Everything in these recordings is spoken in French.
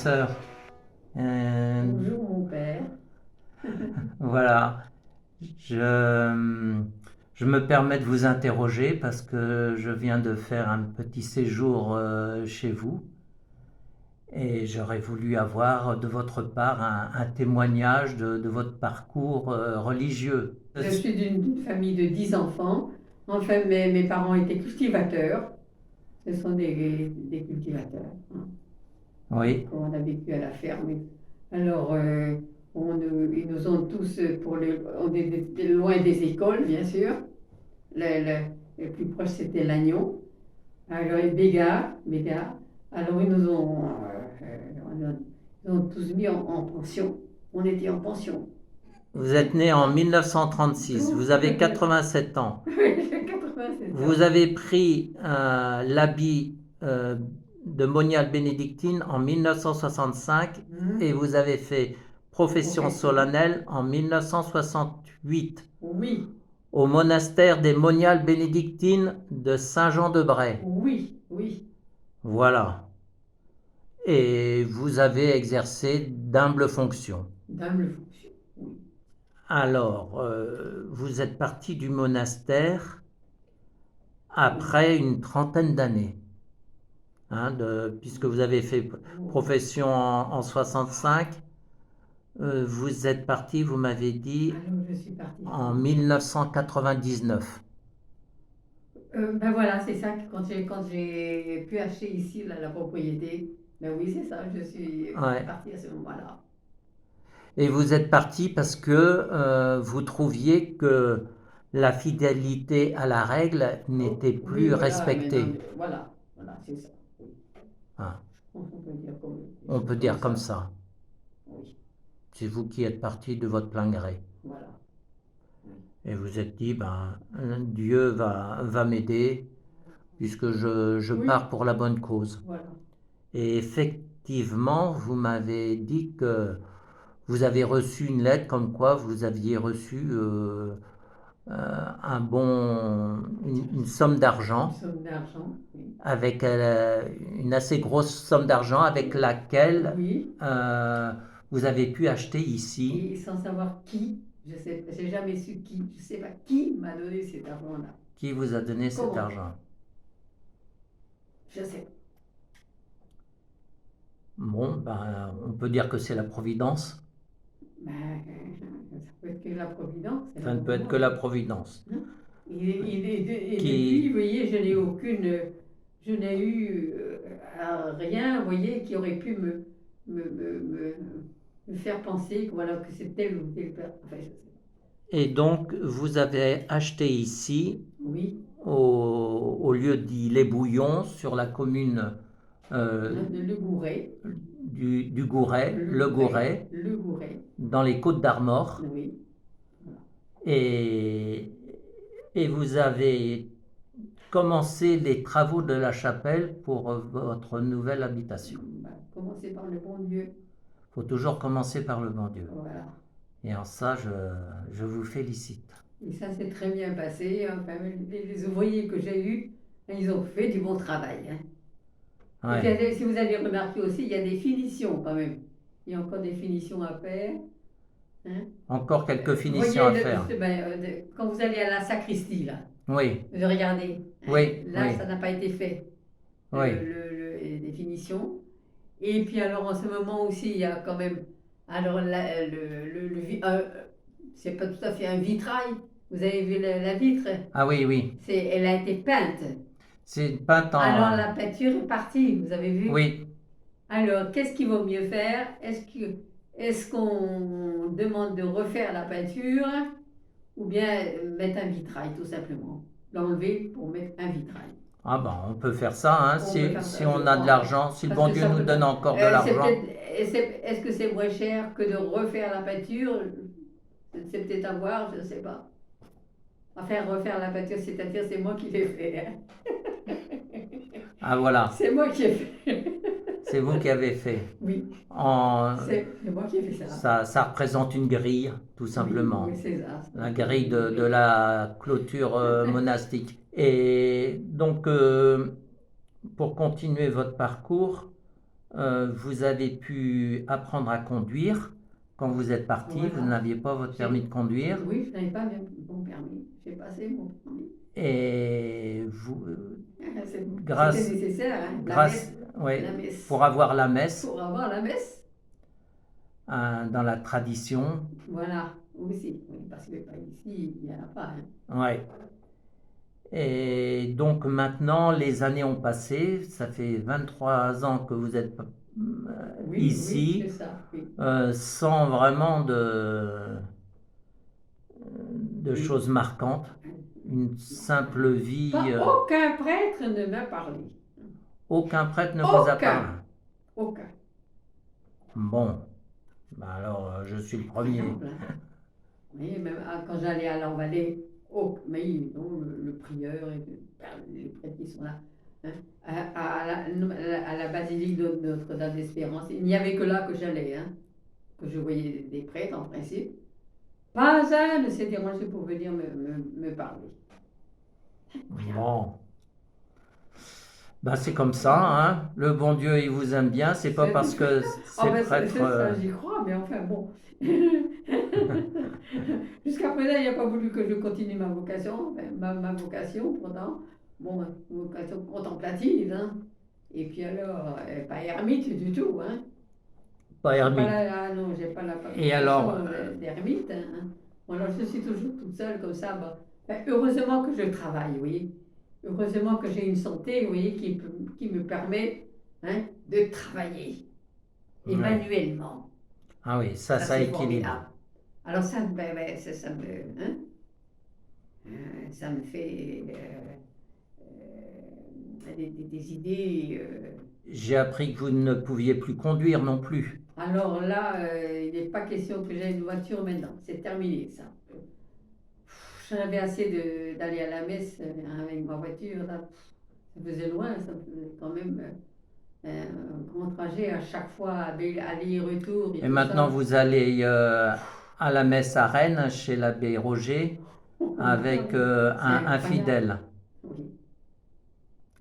sœur. Bonjour mon père. Voilà. Je me permets de vous interroger parce que je viens de faire un petit séjour chez vous et j'aurais voulu avoir de votre part un témoignage de votre parcours religieux. Je suis d'une famille de 10 enfants. Enfin, mes parents étaient cultivateurs. Ce sont des cultivateurs, hein. Oui, Donc, on a vécu à la ferme. Alors, ils nous ont tous, on était loin des écoles, bien sûr. Le plus proche, c'était Lannion. Alors, et Béga. Alors, ils nous ont tous mis en pension. On était en pension. vous êtes né en 1936, vous avez 87 ans. Oui, j'ai 87 ans. Vous avez pris l'habit de moniale bénédictine en 1965 et vous avez fait profession solennelle en 1968 Oui, au monastère des moniales bénédictines de Saint-Jean-de-Bray. oui, Voilà. Et vous avez exercé d'humbles fonctions. d'humble fonction. Oui. Alors, vous êtes parti du monastère après une trentaine d'années. Hein, puisque vous avez fait profession en 65, vous êtes parti, vous m'avez dit, Alors, je suis partie. en 1999. Ben voilà, c'est ça, quand j'ai pu acheter ici la propriété, ben oui, c'est ça, je suis Ouais. partie à ce moment-là. Et vous êtes parti parce que vous trouviez que la fidélité à la règle n'était Oui, plus voilà, respectée. voilà, c'est ça. Oui. Hein, Je pense qu'on peut dire on peut dire comme ça. ça. Oui, C'est vous qui êtes parti de votre plein gré. voilà. Oui. Et vous êtes dit, ben, Dieu va m'aider puisque je Oui. pars pour la bonne cause. Voilà. Et effectivement, vous m'avez dit que vous avez reçu une lettre comme quoi vous aviez reçu une somme Une d'argent, somme d'argent, oui. avec une assez grosse somme d'argent avec laquelle Oui, vous avez pu acheter ici. et sans savoir qui, j'ai jamais su qui, je sais pas qui m'a donné cet argent-là. Qui vous a donné cet Comment? argent? Je sais pas. Bon, ben, on peut dire que c'est la Providence. Ben, ça peut être que la Providence. Ça ne peut être que la Providence. Et Qui- depuis, vous voyez, je n'ai eu rien, vous voyez, qui aurait pu me, me, me- me faire penser que, voilà, que c'est tel ou tel père. Enfin, je sais pas. Et donc, vous avez acheté ici, Oui, au lieu dit Les Bouillons, sur la commune le Gouret. du Gouret, le Gouret, Le Gouret, dans les Côtes d'Armor. oui. Et, et vous avez commencé les travaux de la chapelle pour votre nouvelle habitation. Bah, commencez par le bon Dieu. Il faut toujours commencer par le bon Dieu. Voilà. Et en ça, je vous félicite. Et ça s'est très bien passé. Enfin, les ouvriers que j'ai eus, ils ont fait du bon travail, hein. Ouais. Et puis, si vous avez remarqué aussi, il y a des finitions quand même. Il y a encore des finitions à faire, hein. Encore quelques finitions à Voyez, faire. quand vous allez à la sacristie, là, Oui, vous regardez, hein, oui, là, oui. ça n'a pas été fait, Oui. les finitions. Et puis alors, en ce moment aussi, il y a quand même, alors, c'est pas tout à fait un vitrail. Vous avez vu la vitre? Ah oui, oui. Elle a été peinte. C'est une peinte en... Alors, la peinture est partie, vous avez vu? Oui. Alors, qu'est-ce qu'il vaut mieux faire? Est-ce qu'on demande de refaire la peinture ou bien mettre un vitrail, tout simplement? L'enlever pour mettre un vitrail. Ah ben, on peut faire ça, hein, On peut faire si ça, on je a de crois. l'argent, si le Parce bon que Dieu ça nous peut donne pas- encore de l'argent. Est-ce que c'est moins cher que de refaire la peinture? C'est peut-être à voir, je ne sais pas. Enfin, refaire la peinture, c'est-à-dire c'est moi qui l'ai fait, hein. Ah voilà, C'est moi qui ai fait. c'est vous qui avez fait. Oui, En... c'est moi qui ai fait ça. Ça représente une grille, tout simplement. Oui, c'est ça. La grille de la clôture monastique. Et donc, pour continuer votre parcours, vous avez pu apprendre à conduire quand vous êtes parti. Voilà. Vous n'aviez pas votre permis de conduire. Oui, je n'avais pas mon permis. J'ai passé mon permis. Et vous, C'était grâce, nécessaire, hein, grâce, ouais, la messe. pour avoir la messe Pour avoir la messe. dans la tradition. Voilà, aussi. Oui, parce que ici, il n'y en a pas. Hein. Ouais. Et donc maintenant, les années ont passé. Ça fait 23 ans que vous êtes Oui, ici, oui, c'est ça. Oui. sans vraiment de Oui. choses marquantes. Une simple vie. Aucun prêtre ne m'a parlé. Aucun prêtre ne vous a parlé. Aucun. Bon, ben alors je suis le premier. Oui, même quand j'allais à l'Envalée, mais non, le prieur et les prêtres qui sont là, hein, à la basilique de Notre-Dame d'Espérance, il n'y avait que là que j'allais, hein, que je voyais des prêtres en principe. Pas un ne s'est dérangé pour venir me parler. Bon. Ben, c'est comme ça, hein. Le bon Dieu, il vous aime bien. C'est pas parce que c'est prêtre. Ça, j'y crois, mais enfin bon. Jusqu'à présent, il n'a pas voulu que je continue ma vocation, ma vocation pourtant. Bon, ma vocation contemplative, hein. Et puis alors, pas ermite du tout, hein. Pas ermite. Non, j'ai pas la Et alors, d'ermite, hein. Bon, alors je suis toujours toute seule comme ça. Bon. Heureusement que je travaille, oui. Heureusement que j'ai une santé, oui, qui me permet, hein, de travailler. Et manuellement. Ah oui, ça équilibre. Alors ça me fait des idées. J'ai appris que vous ne pouviez plus conduire non plus. Alors là, il n'est pas question que j'aie une voiture maintenant. C'est terminé ça. J'en avais assez d'aller à la messe avec ma voiture. Là. Ça faisait loin, ça faisait quand même un grand trajet à chaque fois, aller et retour. Et maintenant, vous allez à la messe à Rennes, chez l'abbé Roger, avec un fidèle. Oui.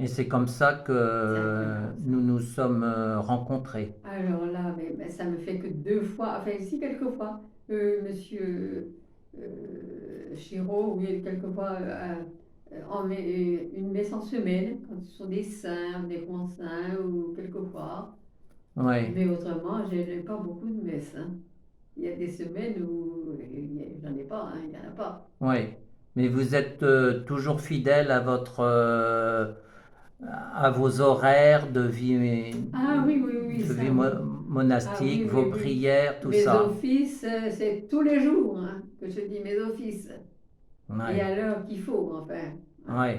Et c'est comme ça que nous nous sommes rencontrés. Alors là, mais ça me fait que 2 fois, enfin si quelquefois, monsieur Chiraud, oui, quelquefois, on met une messe en semaine, quand ce sont des saints, des grands saints, ou quelquefois. Oui. Mais autrement, je n'ai pas beaucoup de messes. Hein. Il y a des semaines où j'en ai pas, hein, il n'y en a pas. Oui, mais vous êtes toujours fidèle à à vos horaires de vie, Ah oui, de ça, vie oui. monastique, vos prières, tout mes ça. Mes offices, c'est tous les jours, hein, que je dis mes offices. Ouais. Et à l'heure qu'il faut, enfin. Oui,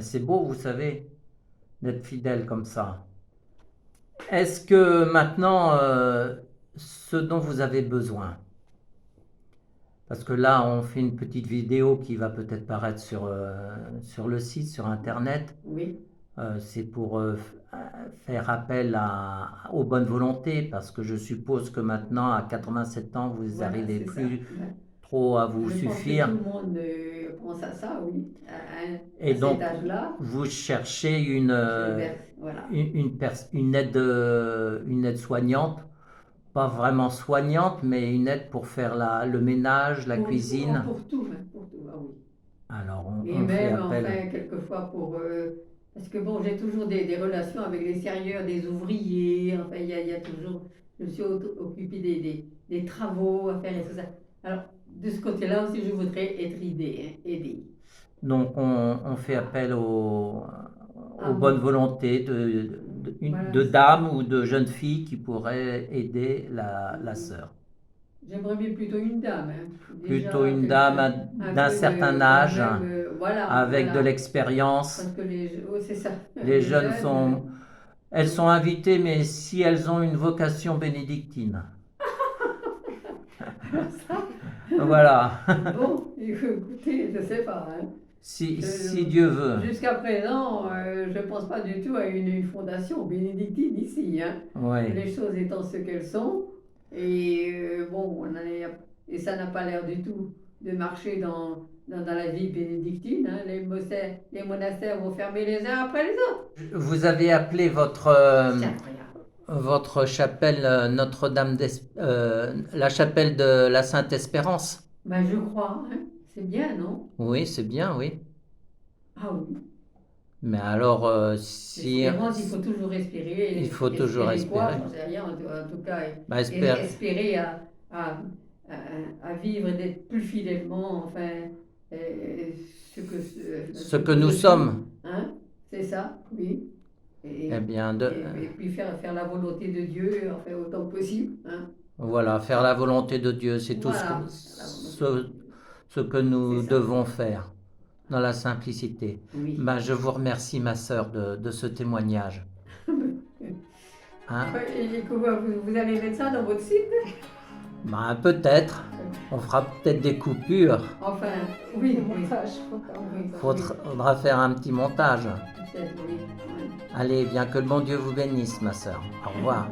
c'est beau, vous savez, d'être fidèle comme ça. Est-ce que maintenant, ce dont vous avez besoin, parce que là, on fait une petite vidéo qui va peut-être paraître sur le site, sur Internet. Oui. C'est pour faire appel aux bonnes volontés, parce que je suppose que maintenant, à 87 ans, vous n'arrivez plus trop à vous suffire. Je pense que tout le monde pense à ça, oui, Et donc, cet âge-là. vous cherchez une aide soignante, pas vraiment soignante, mais une aide pour faire le ménage, la cuisine. Pour tout, ah oui. Alors, et on fait même, appel. enfin, quelquefois parce que bon, j'ai toujours des relations avec les serruriers, des ouvriers, enfin, il y a toujours, je me suis occupée des travaux à faire et tout ça. Alors, de ce côté-là aussi, je voudrais être aidée. Donc, on fait appel aux bonnes volontés de dames ou de jeunes filles qui pourraient aider la sœur. J'aimerais bien plutôt une dame. Hein. Plutôt une dame d'un certain âge, avec de l'expérience. Parce que c'est ça. Les jeunes elles sont invitées, mais si elles ont une vocation bénédictine. Voilà. Bon, écoutez, je ne sais pas. Hein. Si Dieu veut. Jusqu'à présent, je ne pense pas du tout à une fondation bénédictine ici. Hein. Oui. Les choses étant ce qu'elles sont. Et bon, et ça n'a pas l'air du tout de marcher dans la vie bénédictine. Hein. Les monastères vont fermer les uns après les autres. Vous avez appelé votre... C'est incroyable. votre chapelle Notre-Dame la chapelle de la Sainte-Espérance. Ben, je crois, hein. C'est bien, non? Oui, c'est bien, oui. Ah oui. Mais alors, si L'espérance, il faut toujours espérer. il faut toujours Espérer quoi? espérer. J'en sais rien. En tout cas, Bah, espère espérer à, à, à vivre d'être plus fidèlement, enfin, ce que que nous je suis. sommes. Hein? C'est ça, oui. Eh Et, bien, et puis faire la volonté de Dieu, enfin, autant que possible. Hein? voilà, faire la volonté de Dieu, c'est tout Voilà, la volonté de Dieu. ce que C'est nous ça. devons faire dans la simplicité. Oui. Ben, je vous remercie, ma sœur, de ce témoignage. Hein? Et vous allez mettre ça dans votre site? Ben, peut-être. On fera peut-être des coupures. Enfin, oui, oui. Il faudra faire un petit montage. Peut-être, oui. Allez, bien que le bon Dieu vous bénisse, ma sœur. Au revoir.